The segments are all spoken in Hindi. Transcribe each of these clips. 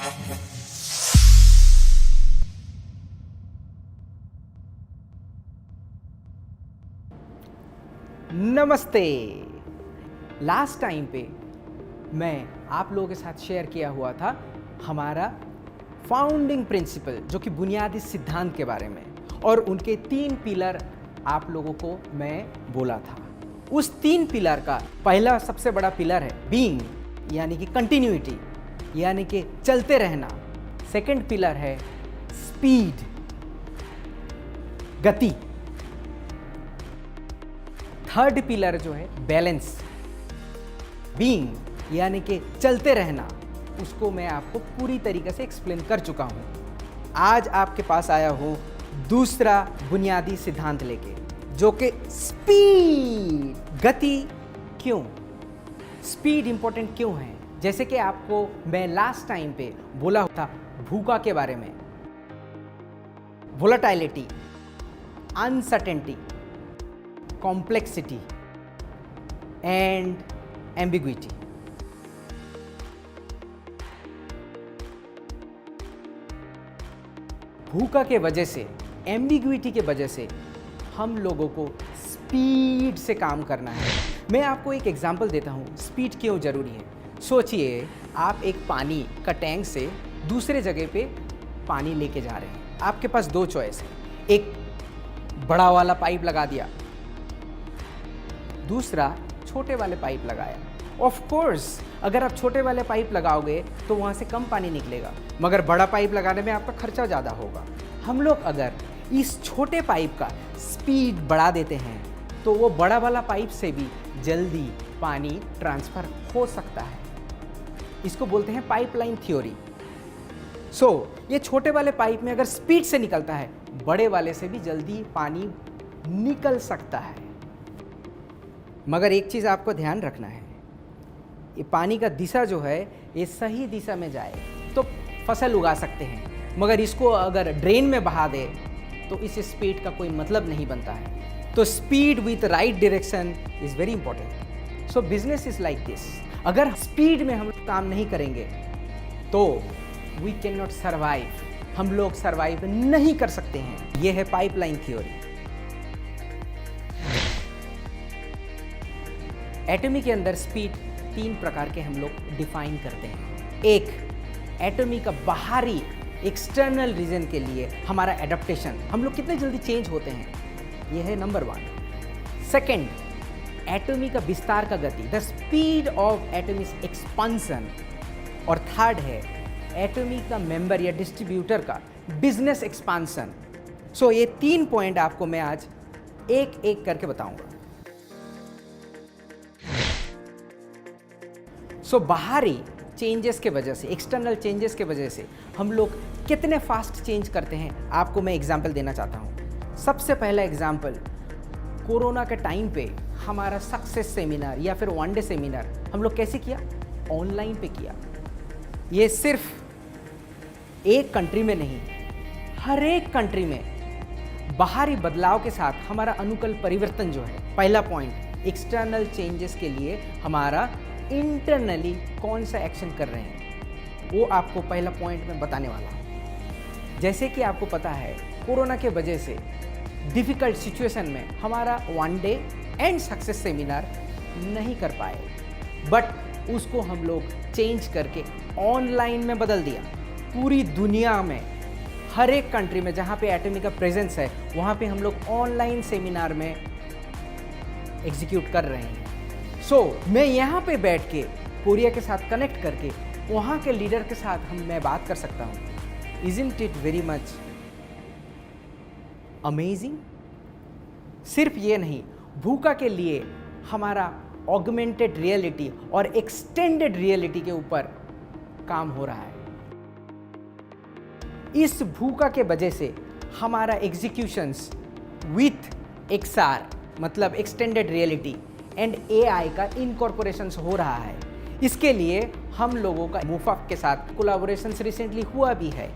नमस्ते। लास्ट टाइम पे मैं आप लोगों के साथ शेयर किया हुआ था हमारा फाउंडिंग प्रिंसिपल, जो कि बुनियादी सिद्धांत के बारे में, और उनके 3 पिलर आप लोगों को मैं बोला था। उस 3 पिलर का पहला सबसे बड़ा पिलर है बीइंग, यानी कि कंटिन्यूटी, यानी कि चलते रहना। सेकंड पिलर है स्पीड, गति। थर्ड पिलर जो है बैलेंस, बीइंग यानी कि चलते रहना। उसको मैं आपको पूरी तरीके से एक्सप्लेन कर चुका हूं। आज आपके पास आया हूं दूसरा बुनियादी सिद्धांत लेके, जो कि स्पीड, गति। क्यों स्पीड इंपॉर्टेंट क्यों है? जैसे कि आपको मैं लास्ट टाइम पे बोला था भूखा के बारे में, volatility, uncertainty, complexity and ambiguity. भूखा के वजह से, एम्बिग्विटी के वजह से हम लोगों को स्पीड से काम करना है। मैं आपको एक एग्जांपल देता हूँ स्पीड क्यों ज़रूरी है। सोचिए आप एक पानी का टैंक से दूसरे जगह पे पानी लेके जा रहे हैं। आपके पास 2 चॉइस है, एक बड़ा वाला पाइप लगा दिया, दूसरा छोटे वाले पाइप लगाया। ऑफ कोर्स अगर आप छोटे वाले पाइप लगाओगे तो वहाँ से कम पानी निकलेगा, मगर बड़ा पाइप लगाने में आपका खर्चा ज़्यादा होगा। हम लोग अगर इस छोटे पाइप का स्पीड बढ़ा देते हैं तो वो बड़ा वाला पाइप से भी जल्दी पानी ट्रांसफ़र हो सकता है। इसको बोलते हैं पाइपलाइन थ्योरी। ये छोटे वाले पाइप में अगर स्पीड से निकलता है, बड़े वाले से भी जल्दी पानी निकल सकता है। मगर एक चीज़ आपको ध्यान रखना है, ये पानी का दिशा जो है ये सही दिशा में जाए तो फसल उगा सकते हैं, मगर इसको अगर ड्रेन में बहा दे तो इस स्पीड का कोई मतलब नहीं बनता है। तो speed with right direction is very important. Business is like this. अगर स्पीड में हम काम नहीं करेंगे तो वी कैन नॉट सर्वाइव, हम लोग सर्वाइव नहीं कर सकते हैं। ये है पाइपलाइन थ्योरी। एटमी के अंदर स्पीड 3 प्रकार के हम लोग डिफाइन करते हैं। एक, एटमी का बाहरी एक्सटर्नल रीजन के लिए हमारा एडाप्टेशन, हम लोग कितने जल्दी चेंज होते हैं, यह है नंबर 1। सेकेंड, एटमी का विस्तार का गति, द स्पीड ऑफ एटमीज एक्सपांसन। और थर्ड है एटमी का मेंबर या डिस्ट्रीब्यूटर का बिजनेस एक्सपांसन। ये 3 पॉइंट आपको मैं आज एक एक करके बताऊंगा। बाहरी चेंजेस के वजह से, एक्सटर्नल चेंजेस के वजह से हम लोग कितने फास्ट चेंज करते हैं, आपको मैं एग्जांपल देना चाहता हूँ। सबसे पहला एग्जांपल, कोरोना के टाइम पे हमारा सक्सेस सेमिनार या फिर 1 डे सेमिनार हम लोग कैसे किया? ऑनलाइन पे किया। ये सिर्फ एक कंट्री में नहीं, हर एक कंट्री में बाहरी बदलाव के साथ हमारा अनुकूल परिवर्तन जो है, पहला पॉइंट। एक्सटर्नल चेंजेस के लिए हमारा इंटरनली कौन सा एक्शन कर रहे हैं, वो आपको पहला पॉइंट में बताने वाला हूँ। जैसे कि आपको पता है कोरोना के वजह से डिफ़िकल्ट सिचुएशन में हमारा 1 डे एंड सक्सेस सेमिनार नहीं कर पाए, बट उसको हम लोग चेंज करके ऑनलाइन में बदल दिया। पूरी दुनिया में हर एक कंट्री में जहाँ पे एटमी का प्रेजेंस है वहाँ पे हम लोग ऑनलाइन सेमिनार में एग्जीक्यूट कर रहे हैं। मैं यहाँ पे बैठ के कोरिया के साथ कनेक्ट करके वहाँ के लीडर के साथ मैं बात कर सकता हूँ। Isn't it very much amazing? सिर्फ ये नहीं, भूखा के लिए हमारा ऑगमेंटेड रियलिटी और एक्सटेंडेड रियलिटी के ऊपर काम हो रहा है। इस भूखा के वजह से हमारा एग्जीक्यूशंस विथ एक्सआर मतलब एक्सटेंडेड रियलिटी एंड एआई का इनकॉर्पोरेशंस हो रहा है। इसके लिए हम लोगों का मुफाक के साथ कोलैबोरेशंस रिसेंटली हुआ भी है।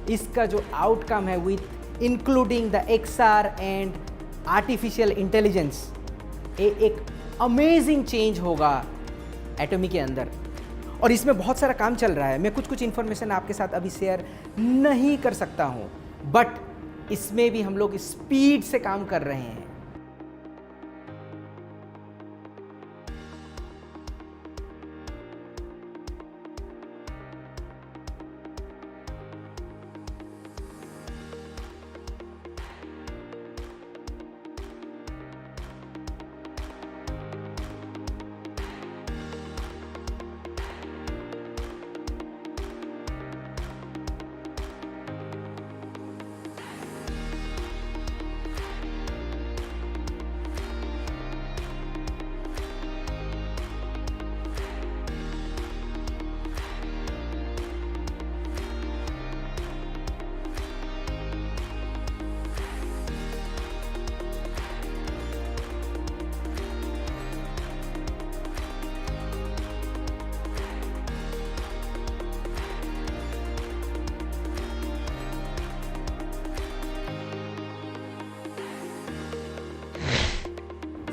इसका जो आउटकम है with including the XR and artificial intelligence, एक अमेजिंग चेंज होगा एटॉमी के अंदर। और इसमें बहुत सारा काम चल रहा है। मैं कुछ इन्फॉर्मेशन आपके साथ अभी शेयर नहीं कर सकता हूँ, बट इसमें भी हम लोग स्पीड से काम कर रहे हैं।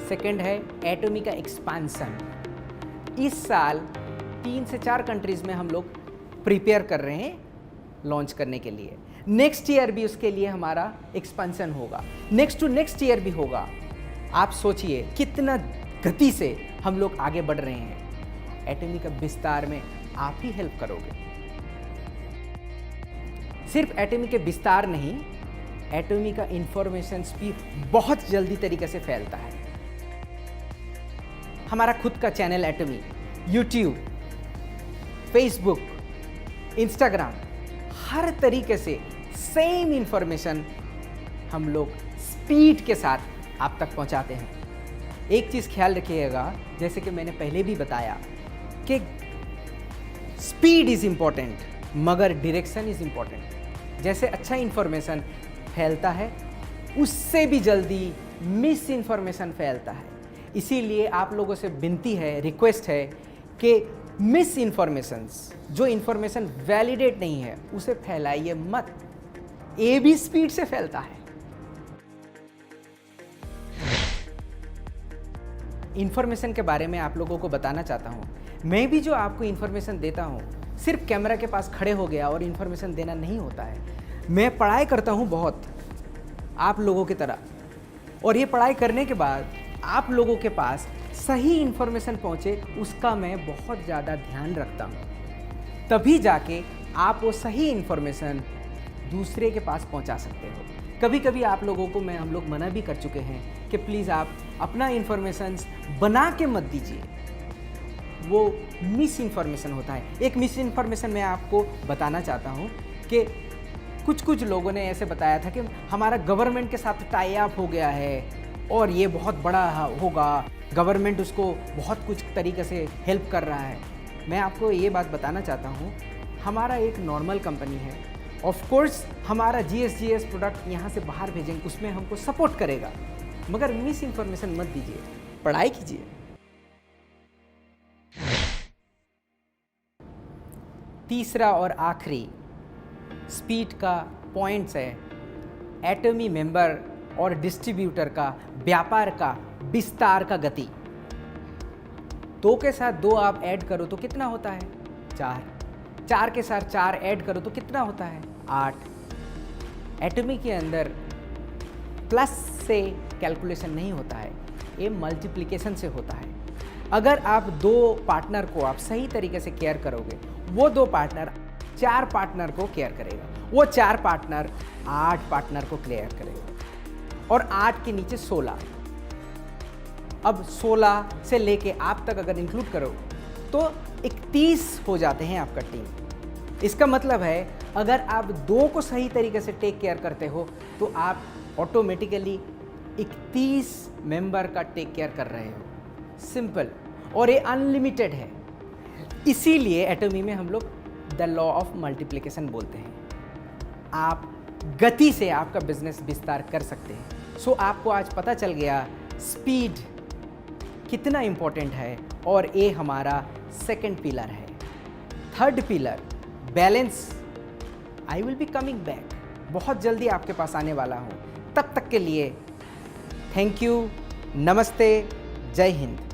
सेकेंड है एटॉमी का एक्सपांसन। इस साल 3 से 4 कंट्रीज में हम लोग प्रिपेयर कर रहे हैं लॉन्च करने के लिए। नेक्स्ट ईयर भी उसके लिए हमारा एक्सपांसन होगा, नेक्स्ट टू नेक्स्ट ईयर भी होगा। आप सोचिए कितना गति से हम लोग आगे बढ़ रहे हैं। एटॉमी का विस्तार में आप ही हेल्प करोगे। सिर्फ एटॉमी के विस्तार नहीं, एटॉमी का इंफॉर्मेशन भी बहुत जल्दी तरीके से फैलता है। हमारा खुद का channel Atomy, YouTube, Facebook, Instagram, हर तरीके से सेम इंफॉर्मेशन हम लोग स्पीड के साथ आप तक पहुंचाते हैं। एक चीज़ ख्याल रखिएगा, जैसे कि मैंने पहले भी बताया कि स्पीड इज़ इम्पॉर्टेंट मगर डायरेक्शन इज़ इम्पॉर्टेंट। जैसे अच्छा इंफॉर्मेशन फैलता है, उससे भी जल्दी मिस इन्फॉर्मेशन फैलता है। इसीलिए आप लोगों से विनती है, रिक्वेस्ट है कि मिस इन्फॉर्मेशंस, जो इन्फॉर्मेशन वैलिडेट नहीं है, उसे फैलाइए मत। ये भी स्पीड से फैलता है। इन्फॉर्मेशन के बारे में आप लोगों को बताना चाहता हूँ, मैं भी जो आपको इन्फॉर्मेशन देता हूँ, सिर्फ कैमरा के पास खड़े हो गया और इन्फॉर्मेशन देना नहीं होता है। मैं पढ़ाई करता हूँ बहुत, आप लोगों की तरह, और ये पढ़ाई करने के बाद आप लोगों के पास सही इन्फॉर्मेशन पहुँचे, उसका मैं बहुत ज़्यादा ध्यान रखता हूँ। तभी जाके आप वो सही इन्फॉर्मेशन दूसरे के पास पहुँचा सकते हो। कभी कभी आप लोगों को हम लोग मना भी कर चुके हैं कि प्लीज़ आप अपना इन्फॉर्मेशन बना के मत दीजिए, वो मिस इन्फॉर्मेशन होता है। एक मिस इन्फॉर्मेशन मैं आपको बताना चाहता हूँ कि कुछ लोगों ने ऐसे बताया था कि हमारा गवर्नमेंट के साथ टाई अप हो गया है और ये बहुत बड़ा होगा, गवर्नमेंट उसको बहुत कुछ तरीके से हेल्प कर रहा है। मैं आपको ये बात बताना चाहता हूँ, हमारा एक नॉर्मल कंपनी है। ऑफ कोर्स हमारा GSGS प्रोडक्ट यहाँ से बाहर भेजेंगे, उसमें हमको सपोर्ट करेगा, मगर मिस इन्फॉर्मेशन मत दीजिए, पढ़ाई कीजिए। तीसरा और आखिरी स्पीड का पॉइंट्स है एटॉमी मेंबर और डिस्ट्रीब्यूटर का व्यापार का विस्तार का गति। 2 के साथ 2 आप ऐड करो तो कितना होता है? 4। 4 के साथ 4 ऐड करो तो कितना होता है? 8। एटॉमी के अंदर प्लस से कैलकुलेशन नहीं होता है, ये मल्टीप्लिकेशन से होता है। अगर आप 2 पार्टनर को आप सही तरीके से केयर करोगे, वो 2 पार्टनर 4 पार्टनर को केयर करेगा, वो 4 पार्टनर 8 पार्टनर को केयर करेगा, और 8 के नीचे 16। अब 16 से लेके आप तक अगर इंक्लूड करो तो 31 हो जाते हैं आपका टीम। इसका मतलब है अगर आप 2 को सही तरीके से टेक केयर करते हो तो आप ऑटोमेटिकली 31 मेंबर का टेक केयर कर रहे हो। सिंपल, और ये अनलिमिटेड है। इसीलिए एटॉमी में हम लोग द लॉ ऑफ मल्टीप्लिकेशन बोलते हैं। आप गति से आपका बिजनेस विस्तार कर सकते हैं। सो आपको आज पता चल गया स्पीड कितना इम्पोर्टेंट है, और ये हमारा सेकंड पिलर है। Third pillar balance. I will be coming back, बहुत जल्दी आपके पास आने वाला हूँ। तब तक के लिए थैंक यू, नमस्ते, जय हिंद।